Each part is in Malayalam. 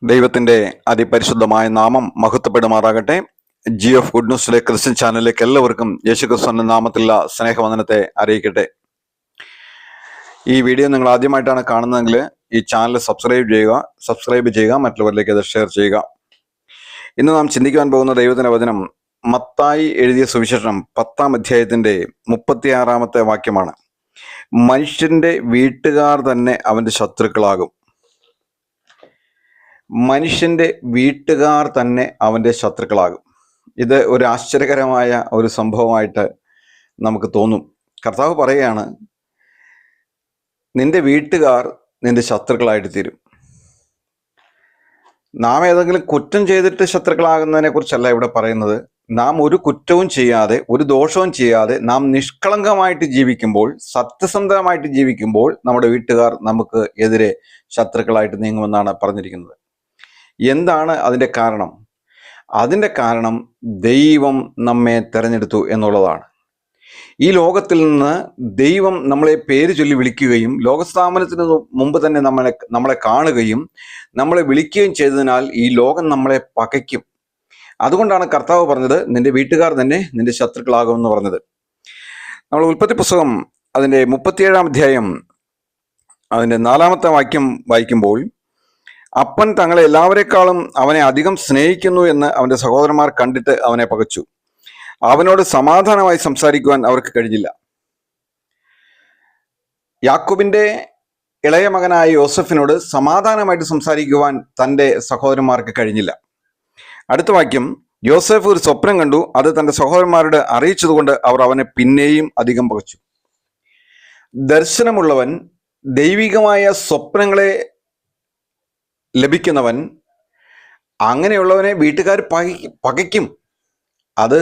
ദൈവത്തിന്റെ അതിപരിശുദ്ധമായ നാമം മഹത്വപ്പെടുമാറാകട്ടെ. ജി ഓഫ് ഗുഡ് ന്യൂസിലെ ക്രിസ്ത്യൻ ചാനലിലേക്ക് എല്ലാവർക്കും യേശുക്രിസ്തുവിന്റെ നാമത്തിലുള്ള സ്നേഹവന്ദനത്തെ അറിയിക്കട്ടെ. ഈ വീഡിയോ നിങ്ങൾ ആദ്യമായിട്ടാണ് കാണുന്നതെങ്കിൽ ഈ ചാനൽ സബ്സ്ക്രൈബ് ചെയ്യുക, മറ്റുള്ളവരിലേക്ക് അത് ഷെയർ ചെയ്യുക. ഇന്ന് നാം ചിന്തിക്കുവാൻ പോകുന്ന ദൈവത്തിന്റെ വചനം മത്തായി എഴുതിയ സുവിശേഷം 10-ാം അധ്യായത്തിന്റെ 36-ാമത്തെ വാക്യമാണ്. മനുഷ്യന്റെ വീട്ടുകാർ തന്നെ അവന്റെ ശത്രുക്കളാകും. മനുഷ്യന്റെ വീട്ടുകാർ തന്നെ അവന്റെ ശത്രുക്കളാകും. ഇത് ഒരു ആശ്ചര്യകരമായ ഒരു സംഭവമായിട്ട് നമുക്ക് തോന്നും. കർത്താവ് പറയുകയാണ്, നിന്റെ വീട്ടുകാർ നിന്റെ ശത്രുക്കളായിട്ട് തീരും. നാം ഏതെങ്കിലും കുറ്റം ചെയ്തിട്ട് ശത്രുക്കളാകുന്നതിനെ കുറിച്ചല്ല ഇവിടെ പറയുന്നത്. നാം ഒരു കുറ്റവും ചെയ്യാതെ, ഒരു ദോഷവും ചെയ്യാതെ, നാം നിഷ്കളങ്കമായിട്ട് ജീവിക്കുമ്പോൾ, സത്യസന്ധമായിട്ട് ജീവിക്കുമ്പോൾ നമ്മുടെ വീട്ടുകാർ നമുക്ക് എതിരെ ശത്രുക്കളായിട്ട് നീങ്ങുമെന്നാണ് പറഞ്ഞിരിക്കുന്നത്. എന്താണ് അതിൻ്റെ കാരണം? അതിൻ്റെ കാരണം ദൈവം നമ്മെ തിരഞ്ഞെടുത്തു എന്നുള്ളതാണ്. ഈ ലോകത്തിൽ നിന്ന് ദൈവം നമ്മളെ പേര് ചൊല്ലി വിളിക്കുകയും ലോകസ്ഥാപനത്തിന് മുമ്പ് തന്നെ നമ്മളെ കാണുകയും നമ്മളെ വിളിക്കുകയും ചെയ്തതിനാൽ ഈ ലോകം നമ്മളെ പകയ്ക്കും. അതുകൊണ്ടാണ് കർത്താവ് പറഞ്ഞത്, നിന്റെ വീട്ടുകാർ തന്നെ നിന്റെ ശത്രുക്കളാകുമെന്ന് പറഞ്ഞത്. നമ്മൾ ഉൽപ്പത്തി പുസ്തകം അതിൻ്റെ 37-ാം അധ്യായം അതിൻ്റെ 4-ാമത്തെ വാക്യം വായിക്കുമ്പോൾ, അപ്പൻ തങ്ങളെ എല്ലാവരെക്കാളും അവനെ അധികം സ്നേഹിക്കുന്നു എന്ന് അവന്റെ സഹോദരന്മാർ കണ്ടിട്ട് അവനെ പകച്ചു. അവനോട് സമാധാനമായി സംസാരിക്കുവാൻ അവർക്ക് കഴിഞ്ഞില്ല. യാക്കോബിന്റെ ഇളയ മകനായ യോസഫിനോട് സമാധാനമായിട്ട് സംസാരിക്കുവാൻ തൻ്റെ സഹോദരന്മാർക്ക് കഴിഞ്ഞില്ല. അടുത്ത വാക്യം, യോസഫ് ഒരു സ്വപ്നം കണ്ടു, അത് തൻ്റെ സഹോദരന്മാരോട് അറിയിച്ചതുകൊണ്ട് അവർ അവനെ പിന്നെയും അധികം പകച്ചു. ദർശനമുള്ളവൻ, ദൈവികമായ സ്വപ്നങ്ങളെ ലഭിക്കുന്നവൻ, അങ്ങനെയുള്ളവനെ വീട്ടുകാർ പകയ്ക്കും. അത്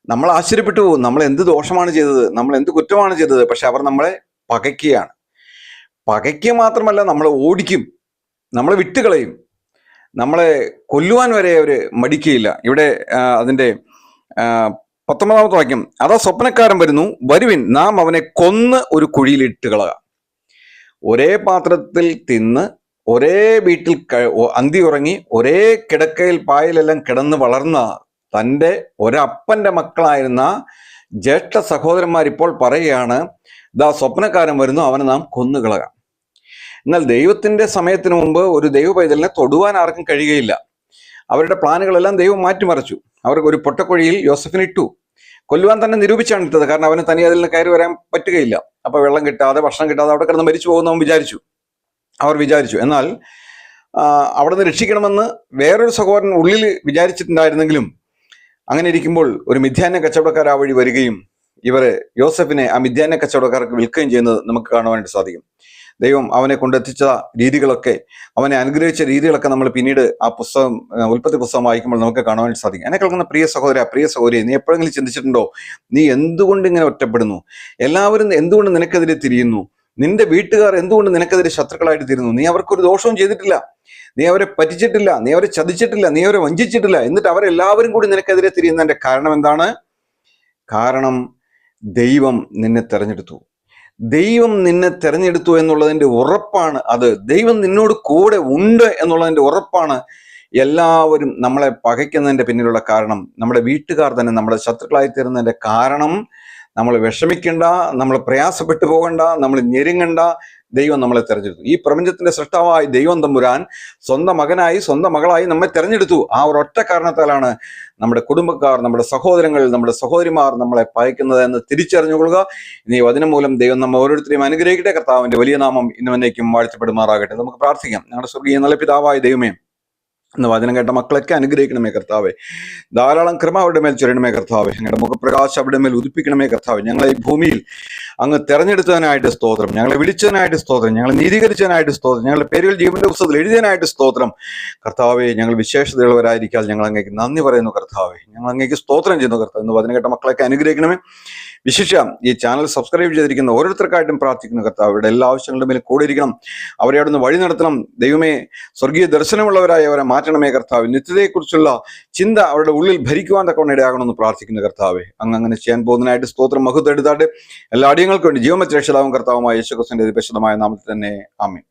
നമ്മൾ ആശ്ചര്യപ്പെട്ടു പോകും. നമ്മൾ എന്ത് ദോഷമാണ് ചെയ്തത്, നമ്മൾ എന്ത് കുറ്റമാണ് ചെയ്തത്, പക്ഷെ അവർ നമ്മളെ പകയ്ക്കുകയാണ്. പകയ്ക്കുക മാത്രമല്ല, നമ്മളെ ഓടിക്കും, നമ്മളെ വിട്ടുകളയും, നമ്മളെ കൊല്ലുവാൻ വരെ അവർ മടിക്കുകയില്ല. ഇവിടെ അതിൻ്റെ 19-ാമത്തെ വാക്യം, അതാ സ്വപ്നക്കാരൻ വരുന്നു, വരുവിൻ, നാം അവനെ കൊന്ന് ഒരു കുഴിയിൽ ഇട്ടുകളക. ഒരേ പാത്രത്തിൽ തിന്ന്, ഒരേ വീട്ടിൽ അന്തി ഉറങ്ങി, ഒരേ കിടക്കയിൽ പായലെല്ലാം കിടന്ന് വളർന്ന തൻ്റെ ഒരപ്പൻ്റെ മക്കളായിരുന്ന ജ്യേഷ്ഠ സഹോദരന്മാർ ഇപ്പോൾ പറയുകയാണ്, ദാ സ്വപ്നക്കാരൻ വരുന്നു, അവനെ നാം കൊന്നുകളകാം. എന്നാൽ ദൈവത്തിൻ്റെ സമയത്തിന് മുമ്പ് ഒരു ദൈവ പൈതലിനെ തൊടുവാൻ ആർക്കും കഴിയുകയില്ല. അവരുടെ പ്ലാനുകളെല്ലാം ദൈവം മാറ്റിമറിച്ചു. അവർക്ക് ഒരു പൊട്ടക്കുഴിയിൽ യോസഫിനെ ഇട്ടു. കൊല്ലുവാൻ തന്നെ നിരൂപിച്ചാണ് ഇട്ടത്. കാരണം അവന് തനി അതിൽ നിന്ന് കയറി വരാൻ പറ്റുകയില്ല. അപ്പൊ വെള്ളം കിട്ടാതെ, ഭക്ഷണം കിട്ടാതെ അവിടെ കിടന്ന് മരിച്ചു പോകുന്നവൻ അവർ വിചാരിച്ചു. എന്നാൽ അവിടെ നിന്ന് രക്ഷിക്കണമെന്ന് വേറൊരു സഹോദരൻ ഉള്ളിൽ വിചാരിച്ചിട്ടുണ്ടായിരുന്നെങ്കിലും, അങ്ങനെ ഇരിക്കുമ്പോൾ ഒരു മിഥ്യാന്യ കച്ചവടക്കാർ ആ വഴി വരികയും ഇവർ യോസഫിനെ ആ മിഥ്യാന്യ കച്ചവടക്കാർക്ക് വിൽക്കുകയും ചെയ്യുന്നത് നമുക്ക് കാണുവാനായിട്ട് സാധിക്കും. ദൈവം അവനെ കൊണ്ടെത്തിച്ച രീതികളൊക്കെ, അവനെ അനുഗ്രഹിച്ച രീതികളൊക്കെ നമ്മൾ പിന്നീട് ആ പുസ്തകം, ഉൽപ്പത്തി പുസ്തകം വായിക്കുമ്പോൾ നമുക്ക് കാണുവാനായിട്ട് സാധിക്കും. എന്നെ കേൾക്കുന്ന പ്രിയ സഹോദരി, നീ എപ്പോഴെങ്കിലും ചിന്തിച്ചിട്ടുണ്ടോ, നീ എന്തുകൊണ്ട് ഇങ്ങനെ ഒറ്റപ്പെടുന്നു? എല്ലാവരും എന്തുകൊണ്ട് നിനക്കെതിരെ തിരിയുന്നു? നിന്റെ വീട്ടുകാർ എന്തുകൊണ്ട് നിനക്കെതിരെ ശത്രുക്കളായിട്ട് തീരുന്നു? നീ അവർക്കൊരു ദോഷവും ചെയ്തിട്ടില്ല, നീ അവരെ പറ്റിച്ചിട്ടില്ല, നീ അവരെ ചതിച്ചിട്ടില്ല, നീ അവരെ വഞ്ചിച്ചിട്ടില്ല. എന്നിട്ട് അവരെല്ലാവരും കൂടി നിനക്കെതിരെ തിരിയുന്നതിന്റെ കാരണം എന്താണ്? കാരണം ദൈവം നിന്നെ തെരഞ്ഞെടുത്തു. ദൈവം നിന്നെ തെരഞ്ഞെടുത്തു എന്നുള്ളതിന്റെ ഉറപ്പാണ് അത്. ദൈവം നിന്നോട് കൂടെ ഉണ്ട് എന്നുള്ളതിന്റെ ഉറപ്പാണ് എല്ലാവരും നമ്മളെ പകയ്ക്കുന്നതിന്റെ പിന്നിലുള്ള കാരണം. നമ്മുടെ വീട്ടുകാർ തന്നെ നമ്മുടെ ശത്രുക്കളായി തീരുന്നതിന്റെ കാരണം നമ്മൾ വിഷമിക്കേണ്ട, നമ്മൾ പ്രയാസപ്പെട്ടു പോകണ്ട, നമ്മൾ ഞെരുങ്ങണ്ട. ദൈവം നമ്മളെ തെരഞ്ഞെടുത്തു. ഈ പ്രപഞ്ചത്തിന്റെ സൃഷ്ടാവായി ദൈവം തമ്പുരാൻ സ്വന്തം മകനായി, സ്വന്തം മകളായി നമ്മെ തെരഞ്ഞെടുത്തു. ആ ഒരൊറ്റ കാരണത്താലാണ് നമ്മുടെ കുടുംബക്കാർ, നമ്മുടെ സഹോദരങ്ങൾ, നമ്മുടെ സഹോദരിമാർ നമ്മളെ പകയ്ക്കുന്നത് എന്ന് തിരിച്ചറിഞ്ഞുകൊള്ളുക. ഇനി വചനം മൂലം ദൈവം നമ്മെ ഓരോരുത്തരെയും അനുഗ്രഹിക്കട്ടെ. കർത്താവിന്റെ വലിയ നാമം ഇന്നും എന്നേക്കും വാഴ്ത്തപ്പെടുമാറാകട്ടെ. നമുക്ക് പ്രാർത്ഥിക്കാം. ഞങ്ങളുടെ സ്വർഗീയ നല്ല പിതാവായ ദൈവമേ, ഇന്ന് വചനം കേട്ട മക്കളൊക്കെ അനുഗ്രഹിക്കണമേ കർത്താവെ. ധാരാളം കൃപ അവരുടെ മേൽ ചൊരിയണമേ കർത്താവെ. ഞങ്ങളുടെ മുഖപ്രകാശം അവിടെ മേൽ ഉദിപ്പിക്കണമേ കർത്താവെ. ഞങ്ങളെ ഈ ഭൂമിയിൽ അങ്ങ് തെരഞ്ഞെടുത്തതിനായിട്ട് സ്തോത്രം, ഞങ്ങളെ വിളിച്ചതിനായിട്ട് സ്തോത്രം, ഞങ്ങളെ നീതീകരിച്ചതിനായിട്ട് സ്തോത്രം, ഞങ്ങളുടെ പേരുകൾ ജീവന്റെ പുസ്തകത്തിൽ എഴുതിയതിനായിട്ട് സ്തോത്രം കർത്താവെ. ഞങ്ങൾ വിശേഷതയുള്ളവരായിരിക്കാൽ ഞങ്ങൾ അങ്ങേക്ക് നന്ദി പറയുന്നു കർത്താവെ. ഞങ്ങൾ അങ്ങേക്ക് സ്തോത്രം ചെയ്യുന്നു കർത്താവ്. ഇന്ന് വചനം കേട്ട മക്കളൊക്കെ അനുഗ്രഹിക്കണമേ. വിശേഷം ഈ ചാനൽ സബ്സ്ക്രൈബ് ചെയ്തിരിക്കുന്ന ഓരോരുത്തർക്കായിട്ടും പ്രാർത്ഥിക്കുന്നു കർത്താവ്. അവരുടെ എല്ലാ ആവശ്യങ്ങളുടെ മേൽ കൂടെ ഇരിക്കണം, അവരെ അവിടുന്ന് വഴി നടത്തണം. ദൈവമേ, സ്വർഗീയ ദർശനമുള്ളവരായി അവരെ മാറ്റണമേ കർത്താവ്. നിത്യതയെക്കുറിച്ചുള്ള ചിന്ത അവരുടെ ഉള്ളിൽ ഭരിക്കുവാൻ തക്കവണ്ണം ഇടയാകണമെന്ന് പ്രാർത്ഥിക്കുന്നു കർത്താവെ. അങ്ങനെ ചെയ്യാൻ പോകുന്നതിനായിട്ട് സ്തോത്രം. മഹത്വം എടുത്താട്ട് എല്ലാ അടിയങ്ങൾക്കും വേണ്ടി ജീവമറ്റ് രക്ഷിതാവും കർത്താവുമായ യേശുക്രിസ്തുവിന്റെ പരിശുദ്ധമായ നാമത്തിൽ തന്നെ ആമേൻ.